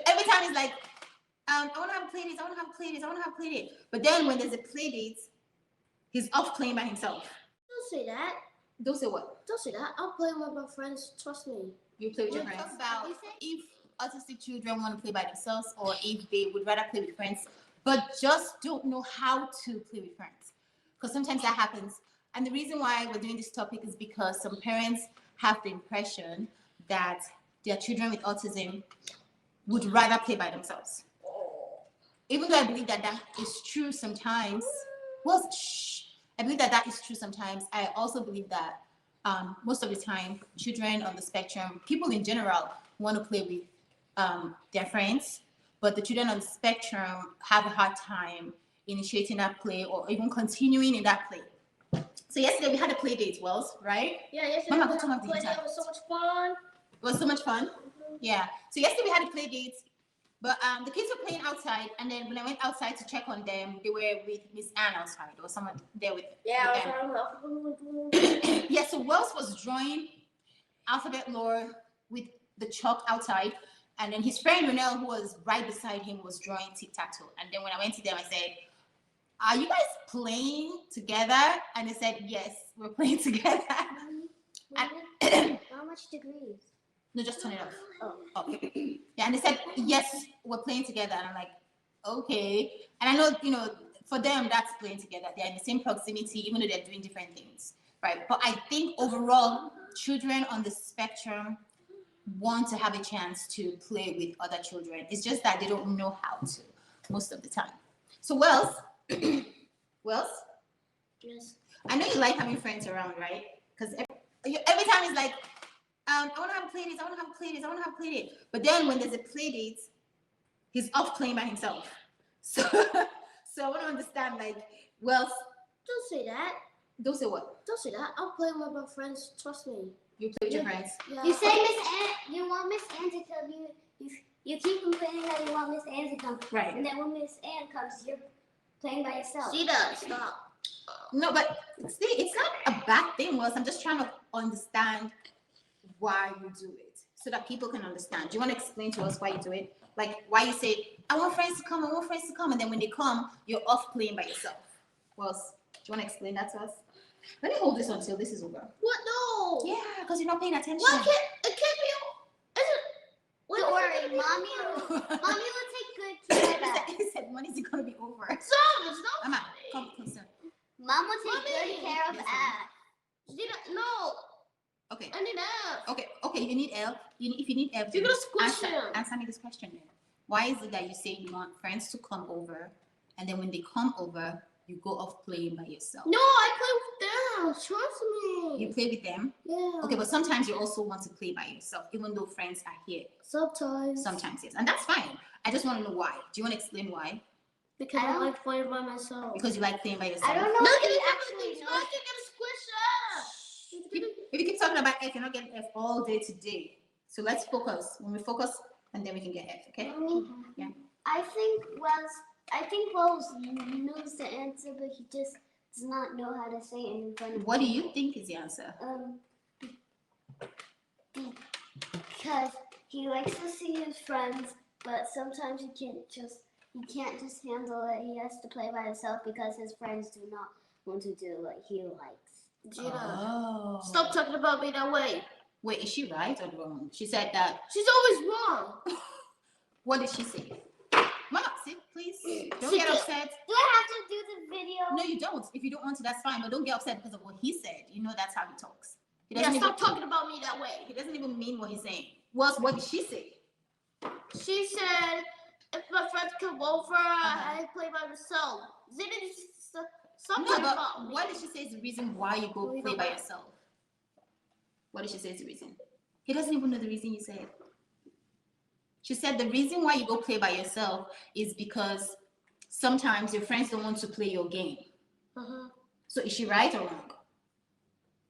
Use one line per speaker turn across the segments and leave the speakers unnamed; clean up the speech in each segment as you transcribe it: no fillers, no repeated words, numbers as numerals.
every time he's like, I want to have a play date. I want to have a play date. I want to have a play date. But then when there's a play date, he's off playing by himself.
Don't say that.
Don't say what?
Don't say that. I'll play with my friends. Trust me.
You play with your friends. Talk about if autistic children want to play by themselves or if they would rather play with friends, but just don't know how to play with friends. Because sometimes that happens. And the reason why we're doing this topic is because some parents have the impression that their children with autism would rather play by themselves. Even though I believe that that is true sometimes. Well, I believe that that is true sometimes. I also believe that most of the time, children on the spectrum, people in general, want to play with their friends, but the children on the spectrum have a hard time initiating that play or even continuing in that play. So yesterday we had a play date, Wells, right?
Yeah, yesterday
Mama,
we had a play date. It was so much fun.
It was so much fun. Yeah. So yesterday we had a play date, but the kids were playing outside, and then when I went outside to check on them, they were with Miss Anne outside. There was someone there with them. Yeah. So Wells was drawing alphabet lore with the chalk outside, and then his friend Renelle, who was right beside him, was drawing tic-tac-toe. And then when I went to them, I said, "Are you guys playing together?" And they said, "Yes, we're playing together."
How much degrees?
No, just turn it off.
Oh.
Okay. Yeah, and they said, "Yes, we're playing together." And I'm like, "Okay." And I know, for them, that's playing together. They're in the same proximity, even though they're doing different things, right? But I think overall, children on the spectrum want to have a chance to play with other children. It's just that they don't know how to most of the time. So, Wells,
Yes.
I know you like having friends around, right? Because every time it's like, I want to have a play date. I want to have a play date. I want to have a play date. But then when there's a play date, he's off playing by himself. So I want to understand, like, Wells.
Don't say that.
Don't say what?
Don't say that. I'll play with my friends. Trust me.
You play with your friends.
Yeah.
You say Miss Anne, you want Miss Anne to come. You keep complaining that you want Miss Anne to come.
Right.
And then when Miss Anne comes, you're playing by yourself.
She does. Stop.
No, but see, it's not a bad thing, Wells. I'm just trying to understand why you do it so that people can understand. Do you want to explain to us why you do it? Like why you say, "I want friends to come, I want friends to come," and then when they come, you're off playing by yourself. Wells, do you want to explain that to us? Let me hold this until this is over.
What? No.
Yeah, because you're not paying attention.
Why can't it can't be? Is it?
Don't worry, mommy will take good care of that.
He said, "When is it gonna be over?"
Stop! It's not.
Mama, come closer.
Mom will take good care of
Yes,
Ash.
No.
Okay.
I need F.
Okay. You need help. If you need help,
You're gonna squish him.
Answer me this question then. Why is it that you say you want friends to come over, and then when they come over, you go off playing by yourself?
No, I play with them. Trust me.
You play with them.
Yeah.
Okay, but sometimes you also want to play by yourself, even though friends are here.
Sometimes.
Sometimes, yes. And that's fine. I just want to know why. Do you want to explain why?
Because I like playing by myself.
Because you like playing by yourself.
I don't know
Look
if
at
you
it.
actually know.
You're gonna squish up.
If you keep talking about F, you're not getting F all day today. So let's focus. When we focus, and then we can get F, okay? Yeah.
I think Wells knows the answer, but he just does not know how to say it in front of
What do you think is the answer?
Because he likes to see his friends, but sometimes he can't just handle it. He has to play by himself because his friends do not want to do what he likes.
Gina,
Oh.
stop talking about me that way.
Wait, is she right or wrong? She said that.
She's always wrong.
What did she say? Mama, sit, please. Don't get upset.
Do I have to do the video?
No, you don't. If you don't want to, that's fine. But don't get upset because of what he said. You know that's how he talks. He
Yeah,
doesn't
stop talking about me that way.
He doesn't even mean what he's saying. What did she say?
She said, if my friends come over, I play by myself. Zena, stop
No,
talking
but
about me.
what did she say is the reason why you go play by yourself? What did she say is the reason? He doesn't even know the reason you said. She said the reason why you go play by yourself is because sometimes your friends don't want to play your game. So is she right or wrong?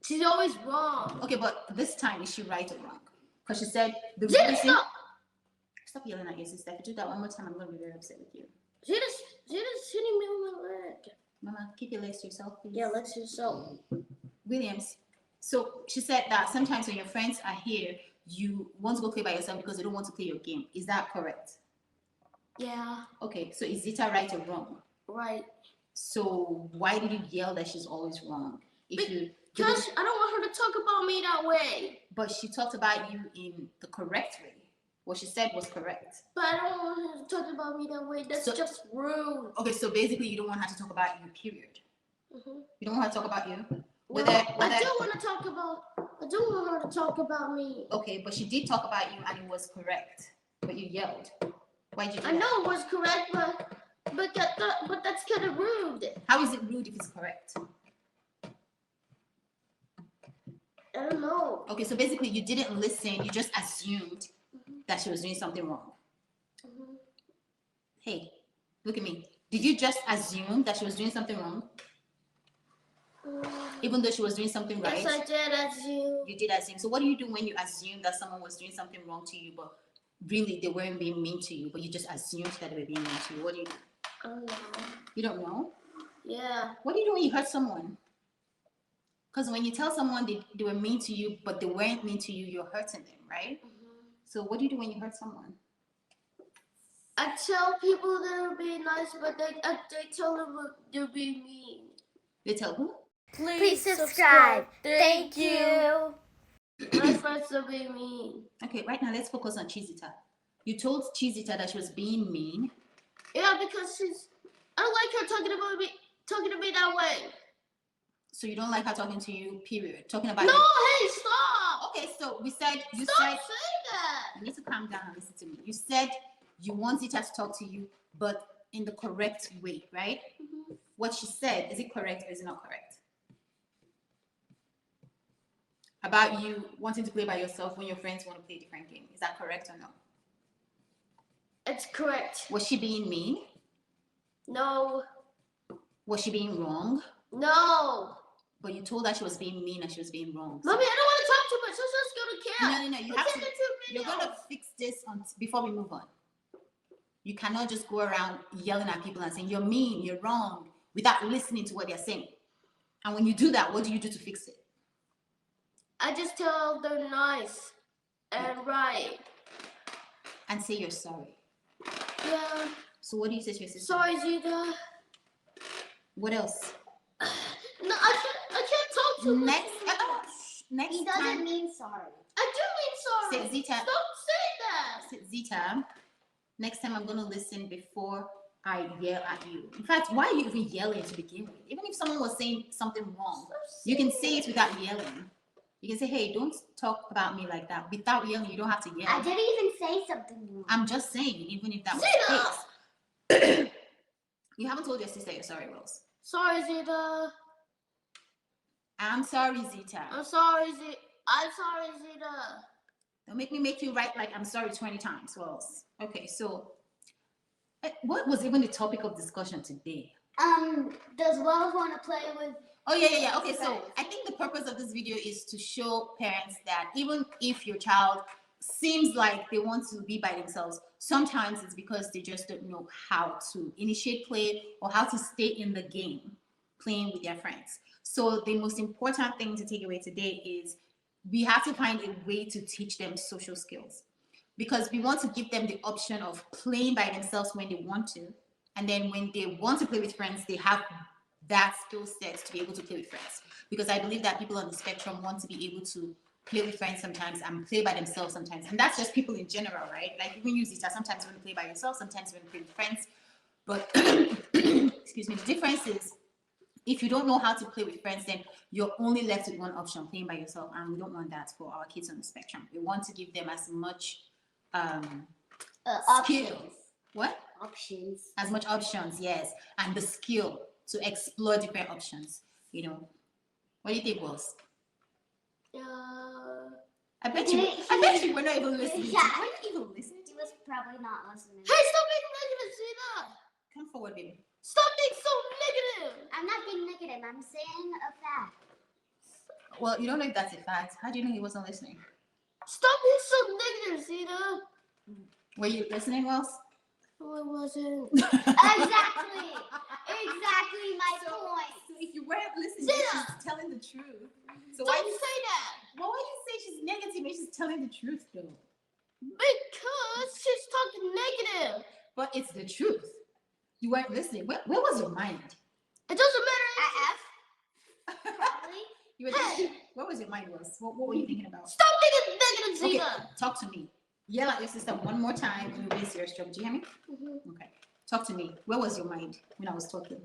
She's always wrong.
Okay, but this time is she right or wrong? Because she said the
Zena,
reason.
stop.
Stop yelling at your sister. If you do that one more time, I'm going to be very upset with you.
Zena's hitting me on my leg.
Mama, keep your legs to yourself, please.
Yeah, let's yourself.
Williams. So she said that sometimes when your friends are here, you want to go play by yourself because you don't want to play your game. Is that correct?
Yeah.
Okay, so is Zita right or wrong?
Right.
So why did you yell that she's always wrong?
Because I don't want her to talk about me that way.
But she talked about you in the correct way. What she said was correct.
But I don't want her to talk about me that way. That's just rude.
Okay, so basically you don't want her to talk about you, period.
Mm-hmm.
You don't want her to talk about you?
I do want her to talk about me.
Okay, but she did talk about you and it was correct. But you yelled. Why did you do that?
I know it was correct, but that's kind of rude.
How is it rude if it's correct?
I don't know.
Okay, so basically you didn't listen. You just assumed that she was doing something wrong.
Mm-hmm.
Hey, look at me. Did you just assume that she was doing something wrong? Even though she was doing something right?
Yes, I did assume.
You did assume. So what do you do when you assume that someone was doing something wrong to you, but really they weren't being mean to you, but you just assumed that they were being mean to you? What do you do?
I don't know.
You don't know?
Yeah.
What do you do when you hurt someone? Because when you tell someone they were mean to you, but they weren't mean to you, you're hurting them, right?
Mm-hmm.
So what do you do when you hurt someone?
I tell people they're being nice, but they tell them they're being mean.
They tell who?
Please subscribe. Thank you.
My friends are being mean.
Okay, right now let's focus on Chizita. You told Chizita that she was being mean.
Yeah, because I don't like her talking to me that way.
So you don't like her talking to you, period. Talking about
No,
you.
hey, stop.
Okay, so you said
Stop saying that.
you need to calm down and listen to me. You said you want Zita to talk to you, but in the correct way, right?
Mm-hmm.
What she said, is it correct or is it not correct? About you wanting to play by yourself when your friends want to play a different game. Is that correct or no?
It's correct.
Was she being mean?
No.
Was she being wrong?
No.
But you told her she was being mean and she was being wrong.
Mommy, I don't want to talk too much. Let's just go to camp.
No. You have to. You're gonna fix this before we move on. You cannot just go around yelling at people and saying you're mean, you're wrong, without listening to what they're saying. And when you do that, what do you do to fix it?
I just tell they're nice and right.
And say you're sorry.
Yeah.
So what do you say to your sister?
Sorry, Zita.
What else?
No, I can't talk too much.
Next
He
time.
doesn't mean sorry.
I do mean sorry.
Say, Zita.
Stop saying that.
Zita, next time I'm going to listen before I yell at you. In fact, why are you even yelling to begin with? Even if someone was saying something wrong, you can say it without yelling. You can say, hey, don't talk about me like that. Without yelling, you don't have to yell.
I didn't even say something wrong.
I'm just saying, even if that was
Zita!
the case. You haven't told your sister you're sorry, Rose.
Sorry, Zita.
I'm sorry, Zita.
I'm sorry, Zita.
Don't make me make you write like I'm sorry 20 times, Rose. Okay, so what was even the topic of discussion today?
Does Wells want to play with?
Oh, yeah. Okay, so I think the purpose of this video is to show parents that even if your child seems like they want to be by themselves, sometimes it's because they just don't know how to initiate play or how to stay in the game playing with their friends. So the most important thing to take away today is we have to find a way to teach them social skills, because we want to give them the option of playing by themselves when they want to, and then when they want to play with friends, they have that skill set to be able to play with friends. Because I believe that people on the spectrum want to be able to play with friends sometimes and play by themselves sometimes. And that's just people in general, right? Like even you, Zita, sometimes you want to play by yourself, sometimes you want to play with friends. But excuse me, the difference is if you don't know how to play with friends, then you're only left with one option, playing by yourself. And we don't want that for our kids on the spectrum. We want to give them as much
Options.
What?
Options.
As much options, yes. And the skill to explore different options, you know. What do you think, Wells? I bet you were not even listening.
Yeah.
Were you even listening?
He was probably not listening.
Hey, stop being negative, Zita.
Come forward, baby.
Stop being so negative.
I'm not being negative. I'm saying a fact.
Well, you don't know if that's a fact. How do you know he wasn't listening?
Stop being so negative, Zita.
Were you listening, Wells?
No, I wasn't.
Exactly my point.
So if you weren't listening,
Zita!
she's telling the truth. So
Don't say that.
why would you say she's negative if she's telling the truth though?
Because she's talking negative.
But it's the truth. You weren't listening. Where was your mind?
It doesn't matter.
Probably.
You were thinking, where was your mind was? What were you thinking about?
Stop thinking negative,
Okay,
Zena.
talk to me. Yell at your sister one more time and you'll be serious trouble. Do you hear me?
Mhm.
Okay. Talk to me. Where was your mind when I was talking?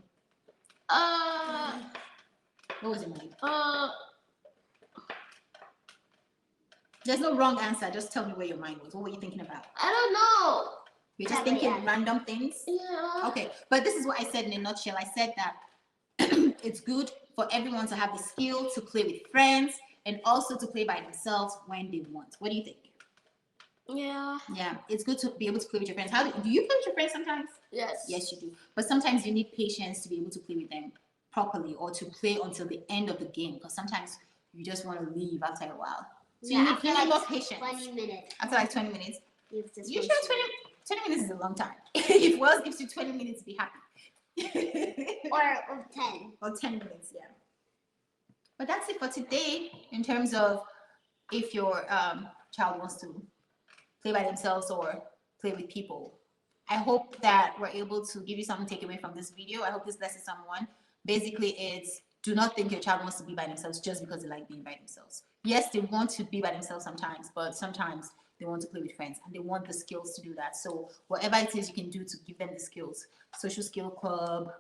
Where was your mind? There's no wrong answer. Just tell me where your mind was. What were you thinking about?
I don't know.
You're just
Probably,
thinking
yeah.
random things?
Yeah.
Okay, but this is what I said in a nutshell. I said that it's good for everyone to have the skill to play with friends and also to play by themselves when they want. What do you think?
Yeah.
Yeah, it's good to be able to play with your friends. How do you play with your friends sometimes?
Yes.
Yes, you do. But sometimes you need patience to be able to play with them properly or to play until the end of the game because sometimes you just want to leave after a while. So you need
after
more patience.
20 minutes.
After like 20 minutes.
You just
You
want
sure
to-
20 minutes is a long time. If Wells gives you 20 minutes, be happy.
or 10.
Or 10 minutes, yeah. But that's it for today in terms of if your child wants to play by themselves or play with people. I hope that we're able to give you something to take away from this video. I hope this blesses someone. Basically, it's do not think your child wants to be by themselves just because they like being by themselves. Yes, they want to be by themselves sometimes, but sometimes they want to play with friends and they want the skills to do that. So whatever it is you can do to give them the skills, social skill club,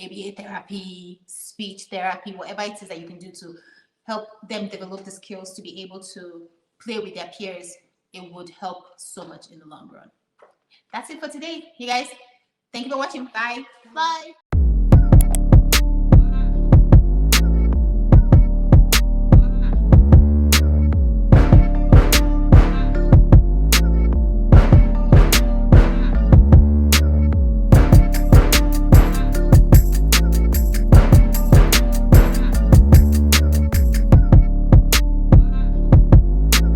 ABA therapy, speech therapy, whatever it is that you can do to help them develop the skills to be able to play with their peers, it would help so much in the long run. That's it for today, you guys. Thank you for watching. Bye.
Bye.